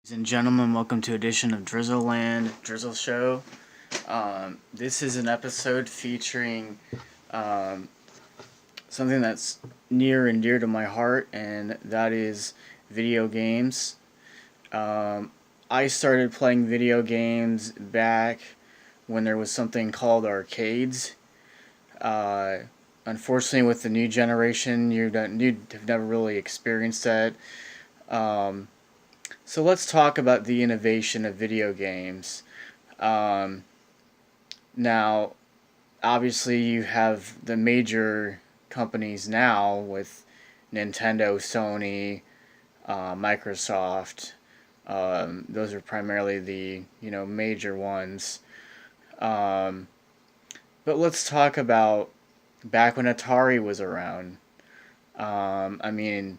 Ladies and gentlemen, welcome to edition of Drizzle Land Drizzle Show. This is an episode featuring something that's near and dear to my heart, and that is video games. I started playing video games back when there was something called arcades. Uh, Unfortunately, with the new generation, you've never really experienced that. Um, So let's talk about the innovation of video games. Um, Now, obviously, you have the major companies now with Nintendo, Sony, Microsoft. Those are primarily the major ones. Um, but let's talk about back when Atari was around. I mean,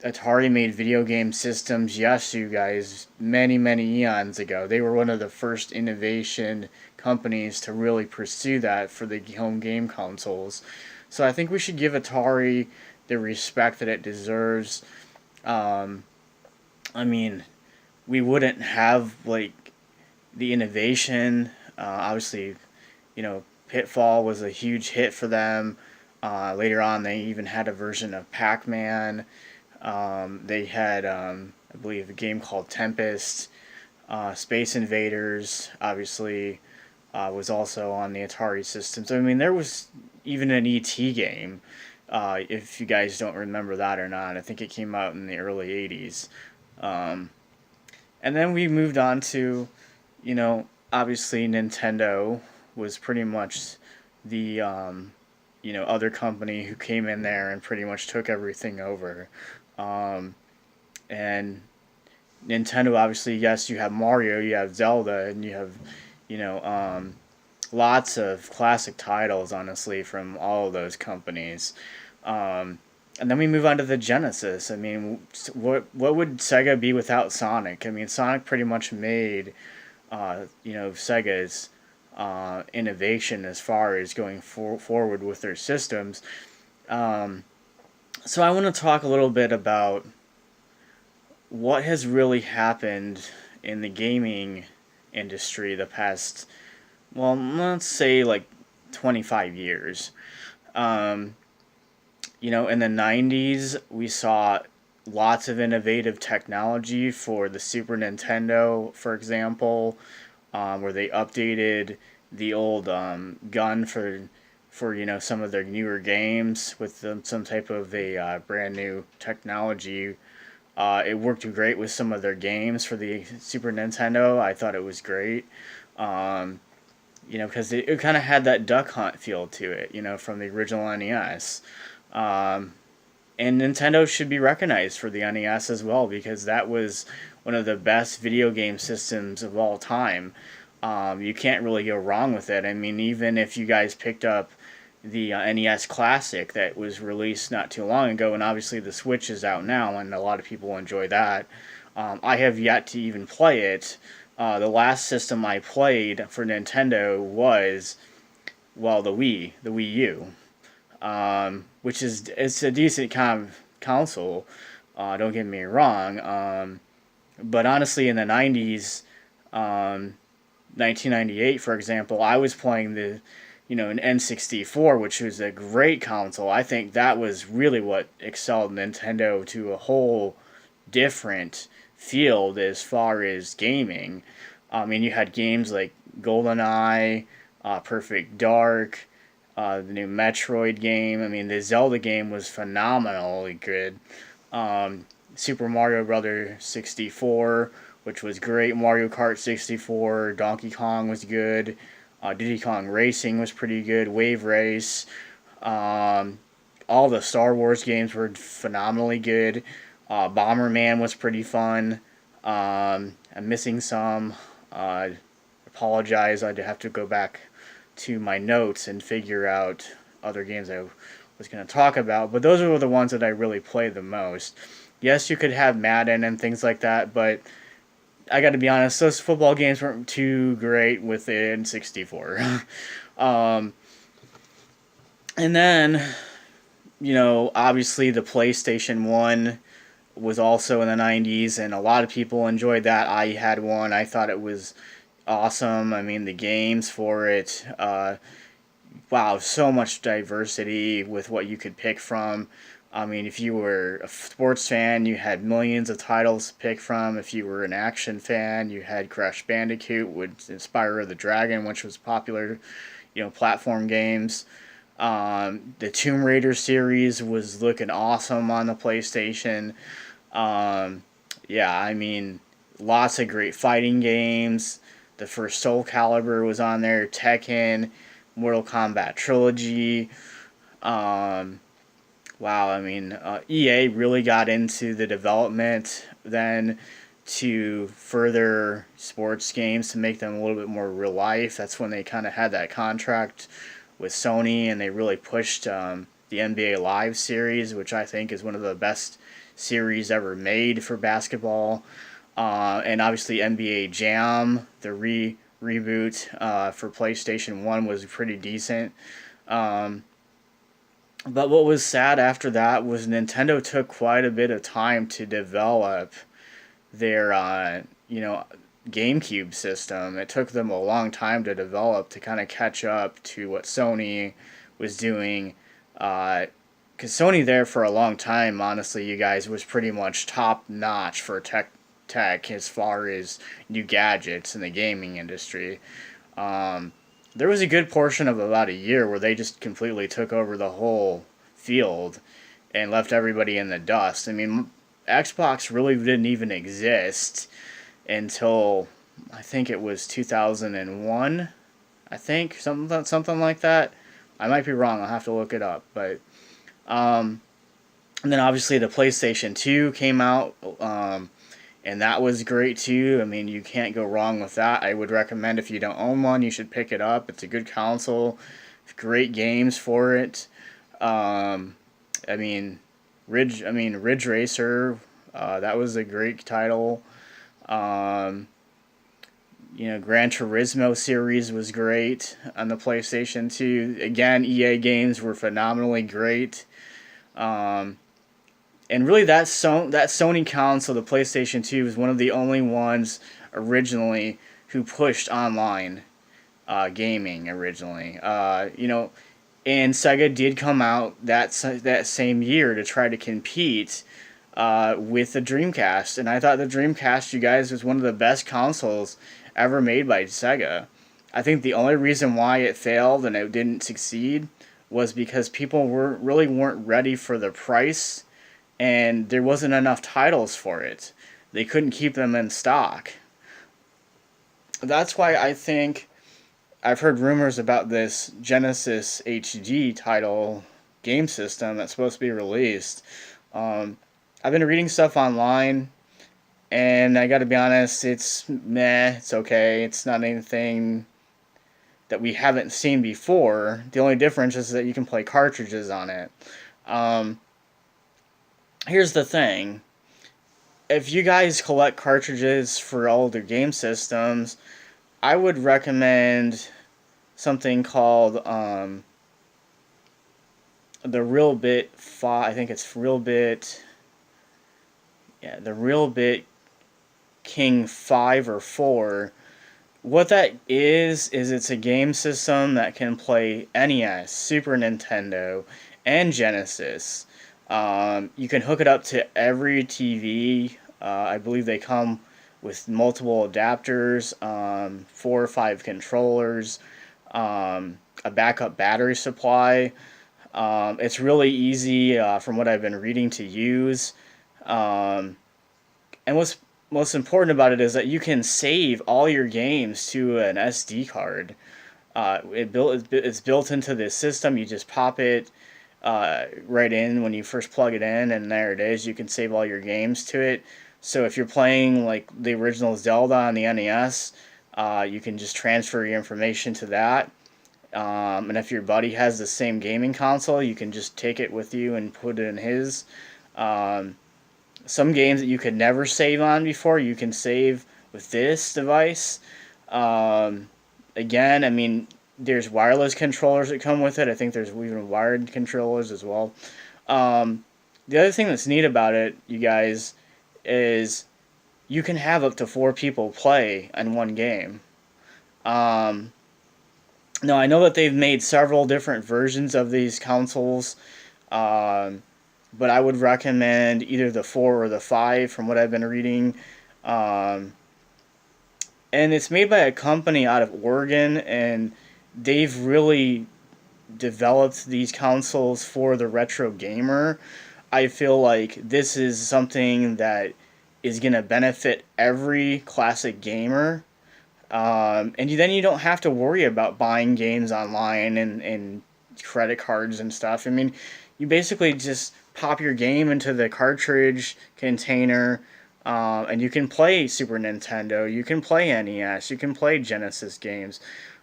Atari made video game systems, yes, you guys, many, many eons ago. They were one of the first innovation companies to really pursue that for the home game consoles. So I think we should give Atari the respect that it deserves. Um, I mean, we wouldn't have like the innovation. Obviously, Pitfall was a huge hit for them. Later on, they even had a version of Pac-Man. They had, I believe, a game called Tempest. Space Invaders, obviously, was also on the Atari system. So, I mean, there was even an E.T. game, if you guys don't remember that or not. I think it came out in the early 80s. Um, and then we moved on to, obviously, Nintendo was pretty much the, other company who came in there and pretty much took everything over. Um, and Nintendo, obviously, yes, you have Mario, you have Zelda, and you have, you know, um, lots of classic titles, honestly, from all of those companies. Um, and then we move on to the Genesis. I mean, what would Sega be without Sonic? I mean, Sonic pretty much made, Sega's innovation as far as going forward with their systems. Um, so I want to talk a little bit about what has really happened in the gaming industry the past, well, let's say like 25 years. Um, in the 90s, we saw lots of innovative technology for the Super Nintendo, for example, where they updated the old gun for some of their newer games with some type of a brand new technology. It worked great with some of their games for the Super Nintendo. I thought it was great. Um, because it kind of had that Duck Hunt feel to it, from the original NES. Um, and Nintendo should be recognized for the NES as well because that was one of the best video game systems of all time. You can't really go wrong with it. I mean, even if you guys picked up the NES Classic that was released not too long ago, and obviously the Switch is out now, and a lot of people enjoy that. I have yet to even play it. The last system I played for Nintendo was, well, the Wii U, which is it's a decent kind of console. Don't get me wrong, but honestly, in the '90s, 1998, for example, I was playing an N64, which was a great console. I think that was really what excelled Nintendo to a whole different field as far as gaming. I mean, you had games like GoldenEye, Perfect Dark, the new Metroid game. I mean, the Zelda game was phenomenally good. Super Mario Brothers 64, which was great. Mario Kart 64, Donkey Kong was good. Diddy Kong Racing was pretty good. Wave Race. Um, all the Star Wars games were phenomenally good. Bomberman was pretty fun. I'm missing some. Apologize. I'd have to go back to my notes and figure out other games I was going to talk about. But those were the ones that I really played the most. Yes, you could have Madden and things like that, but I got to be honest, those football games weren't too great with the N64. um, and then, obviously the PlayStation 1 was also in the 90s, and a lot of people enjoyed that. I had one. I thought it was awesome. I mean, the games for it, wow, so much diversity with what you could pick from. I mean, if you were a sports fan, you had millions of titles to pick from. If you were an action fan, you had Crash Bandicoot with Spyro the Dragon, which was popular, platform games. The Tomb Raider series was looking awesome on the PlayStation. Yeah, I mean, lots of great fighting games. The first Soul Calibur was on there, Tekken, Mortal Kombat Trilogy. Um, wow, I mean, EA really got into the development then to further sports games to make them a little bit more real life. That's when they kind of had that contract with Sony, and they really pushed the NBA Live series, which I think is one of the best series ever made for basketball. And obviously NBA Jam, the reboot for PlayStation 1 was pretty decent. Um, but what was sad after that was Nintendo took quite a bit of time to develop their, GameCube system. It took them a long time to develop to kind of catch up to what Sony was doing. Because Sony there for a long time, honestly, you guys, was pretty much top notch for tech as far as new gadgets in the gaming industry. Um, there was a good portion of about a year where they just completely took over the whole field and left everybody in the dust. I mean, Xbox really didn't even exist until I think it was 2001. I think something like that. I might be wrong. I'll have to look it up. But and then obviously the PlayStation 2 came out, and that was great too. I mean, you can't go wrong with that. I would recommend if you don't own one, you should pick it up. It's a good console, great games for it. Um, I mean, Ridge Racer, that was a great title. Um, Gran Turismo series was great on the PlayStation 2. Again, EA games were phenomenally great. Um, and really, that Sony console, the PlayStation 2, was one of the only ones originally who pushed online gaming originally. And Sega did come out that same year to try to compete with the Dreamcast, and I thought the Dreamcast, you guys, was one of the best consoles ever made by Sega. I think the only reason why it failed and it didn't succeed was because people weren't ready for the price, and there wasn't enough titles for it. They couldn't keep them in stock. That's why I think I've heard rumors about this Genesis HD title game system that's supposed to be released. I've been reading stuff online, and I gotta be honest, it's meh, it's okay. It's not anything that we haven't seen before. The only difference is that you can play cartridges on it. Um, Here's the thing. If you guys collect cartridges for older game systems, I would recommend something called the Real Bit 5. I think it's Real Bit. Yeah, the Real Bit King 5 or 4. What that is it's a game system that can play NES, Super Nintendo, and Genesis. You can hook it up to every TV. I believe they come with multiple adapters, 4 or 5 controllers, a backup battery supply. It's really easy, from what I've been reading, to use. And what's most important about it is that you can save all your games to an SD card. It's built into the system. You just pop it right in when you first plug it in, and there it is. You can save all your games to it. So if you're playing like the original Zelda on the NES, you can just transfer your information to that. And if your buddy has the same gaming console, you can just take it with you and put it in his. Some games that you could never save on before, you can save with this device. Again, I mean, there's wireless controllers that come with it. I think there's even wired controllers as well. The other thing that's neat about it, you guys, is you can have up to 4 people play in one game. Um, Now I know that they've made several different versions of these consoles, um, but I would recommend either the 4 or the 5 from what I've been reading. Um, and it's made by a company out of Oregon, and they've really developed these consoles for the retro gamer. I feel like this is something that is going to benefit every classic gamer. And then you don't have to worry about buying games online and credit cards and stuff. I mean, you basically just pop your game into the cartridge container, and you can play Super Nintendo, you can play NES, you can play Genesis games.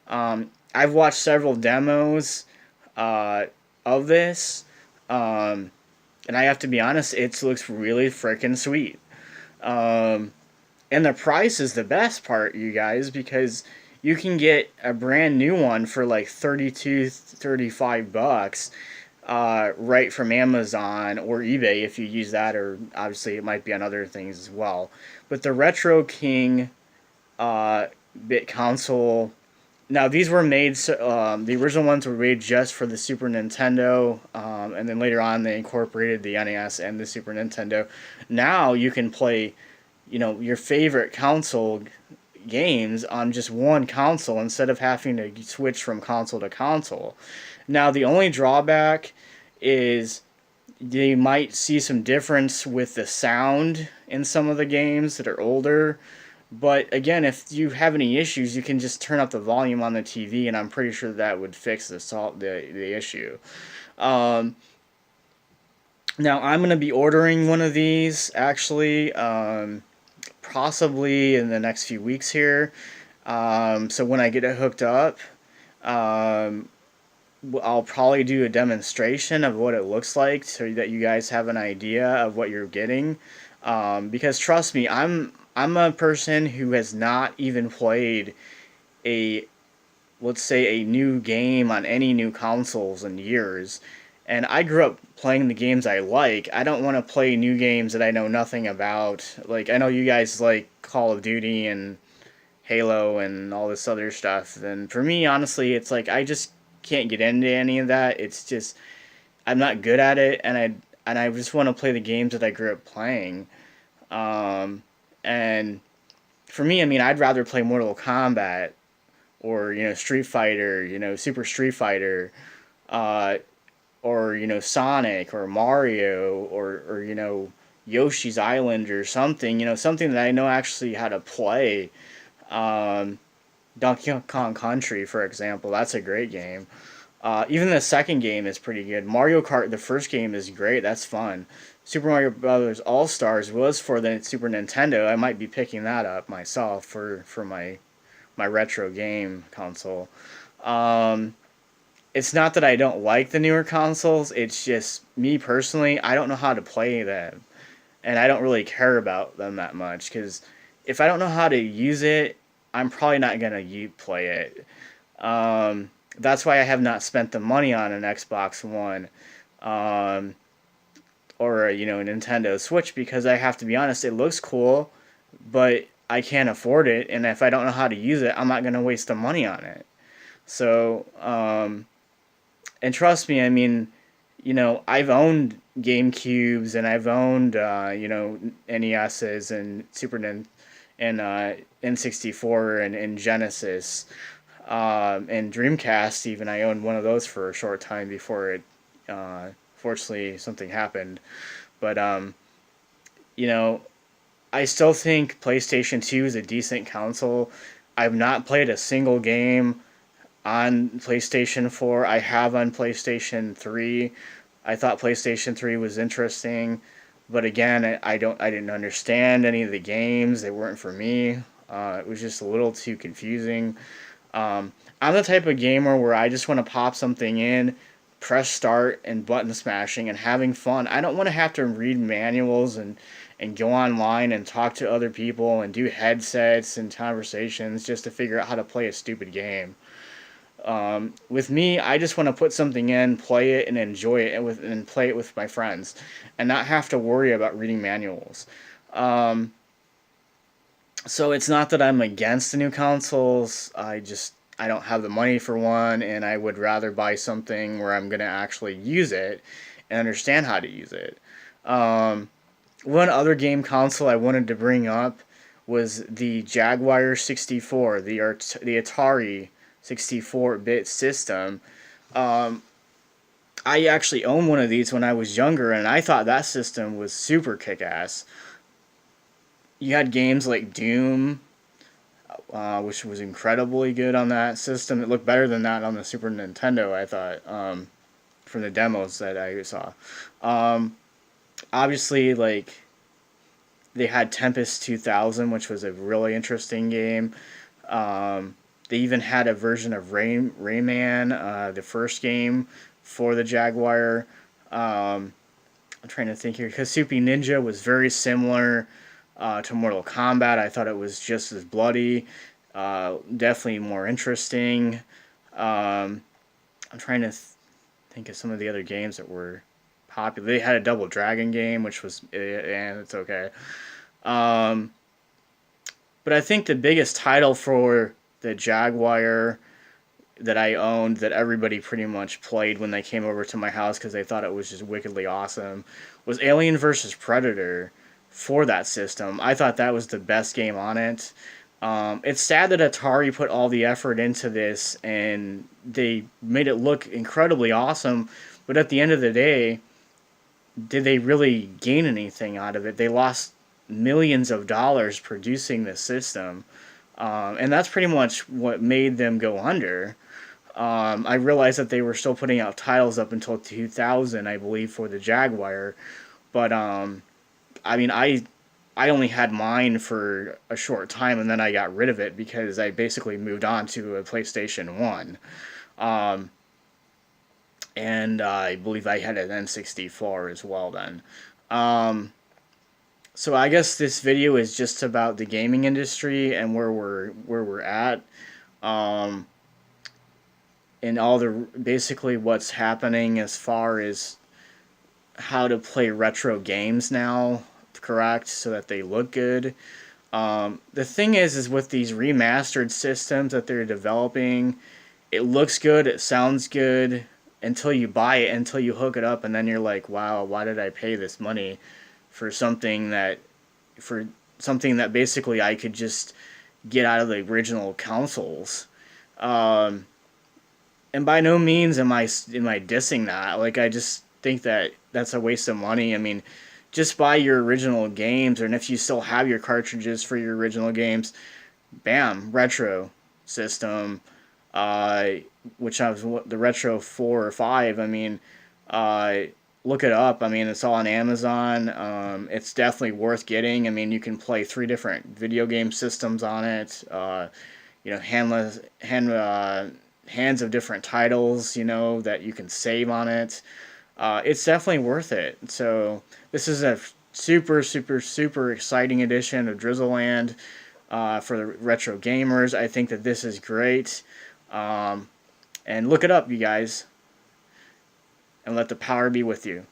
I've watched several demos uh, of this, um, and I have to be honest, it looks really freaking sweet. Um, and the price is the best part, you guys, because you can get a brand new one for like 32, 35 bucks right from Amazon or eBay if you use that, or obviously it might be on other things as well. But the Retro King uh, bit console. Now these were made. The original ones were made just for the Super Nintendo, and then later on they incorporated the NES and the Super Nintendo. Now you can play, your favorite console games on just one console instead of having to switch from console to console. Now the only drawback is you might see some difference with the sound in some of the games that are older. But again, if you have any issues, you can just turn up the volume on the TV, and I'm pretty sure that would fix the issue. Um, Now I'm gonna be ordering one of these actually, possibly in the next few weeks here. So when I get it hooked up, um, I'll probably do a demonstration of what it looks like so that you guys have an idea of what you're getting. Because trust me, I'm a person who has not even played a, let's say, a new game on any new consoles in years. And I grew up playing the games I like. I don't want to play new games that I know nothing about. Like, I know you guys like Call of Duty and Halo and all this other stuff. And for me, honestly, it's like I just can't get into any of that. It's just I'm not good at it, and I just want to play the games that I grew up playing. Um, and for me, I mean, I'd rather play Mortal Kombat or Street Fighter, Super Street Fighter, uh, or Sonic or Mario or Yoshi's Island or something. Something that I know actually how to play. Um, Donkey Kong Country, for example, that's a great game. Even the second game is pretty good. Mario Kart, the first game is great. That's fun. Super Mario Brothers All Stars was for the Super Nintendo. I might be picking that up myself for my retro game console. Um, it's not that I don't like the newer consoles. It's just me personally. I don't know how to play them, and I don't really care about them that much because if I don't know how to use it, I'm probably not gonna play it. That's why I have not spent the money on an Xbox One, um, or a Nintendo Switch because I have to be honest, it looks cool, but I can't afford it, and if I don't know how to use it, I'm not gonna waste the money on it. So, and trust me, I mean, I've owned GameCubes and I've owned NESs and and N64 and Genesis, and Dreamcast. Even I owned one of those for a short time before it. Fortunately, something happened, but you know, I still think PlayStation 2 is a decent console. I've not played a single game on PlayStation 4. I have on PlayStation 3. I thought PlayStation 3 was interesting, but again, I didn't understand any of the games. They weren't for me. It was just a little too confusing. I'm the type of gamer where I just want to pop something in, press start, and button smashing and having fun. I don't want to have to read manuals and go online and talk to other people and do headsets and conversations just to figure out how to play a stupid game. With me, I just want to put something in, play it, and enjoy it, and play it with my friends, and not have to worry about reading manuals. So it's not that I'm against the new consoles. I don't have the money for one, and I would rather buy something where I'm gonna actually use it and understand how to use it. Um, One other game console I wanted to bring up was the Jaguar 64, the Atari 64-bit system. Um, I actually owned one of these when I was younger, and I thought that system was super kick-ass. You had games like Doom, which was incredibly good on that system. It looked better than that on the Super Nintendo, I thought, from the demos that I saw. Um, Obviously, like, they had Tempest 2000, which was a really interesting game. They even had a version of Rayman, the first game for the Jaguar. I'm trying to think here. Kasupi Ninja was very similar to Mortal Kombat. I thought it was just as bloody, definitely more interesting. I'm trying to think of some of the other games that were popular. They had a Double Dragon game, which was, and it's okay. Um, but I think the biggest title for the Jaguar that I owned that everybody pretty much played when they came over to my house because they thought it was just wickedly awesome was Alien vs. Predator for that system. I thought that was the best game on it. It's sad that Atari put all the effort into this and they made it look incredibly awesome, but at the end of the day, did they really gain anything out of it? They lost millions of dollars producing this system, and that's pretty much what made them go under. I realized that they were still putting out titles up until 2000, I believe, for the Jaguar, but I mean, I only had mine for a short time, and then I got rid of it because I basically moved on to a PlayStation 1. Um, and I believe I had an N64 as well then. Um, so I guess this video is just about the gaming industry and where we're at. Um, and all the basically what's happening as far as how to play retro games now, correct, so that they look good. The thing is with these remastered systems that they're developing, it looks good, it sounds good until you buy it, until you hook it up, and then you're like, wow, why did I pay this money for something that basically I could just get out of the original consoles. Um, and by no means am I dissing that. Like, I just think that that's a waste of money. I mean, just buy your original games, and if you still have your cartridges for your original games, bam, retro system. Uh, which I was the retro 4 or 5. I mean, uh, look it up. I mean, it's all on Amazon. It's definitely worth getting. I mean, you can play 3 different video game systems on it. Hands of different titles. That you can save on it. It's definitely worth it. So this is a super, super, super exciting edition of Drizzleland for the retro gamers. I think that this is great. And look it up, you guys, and let the power be with you.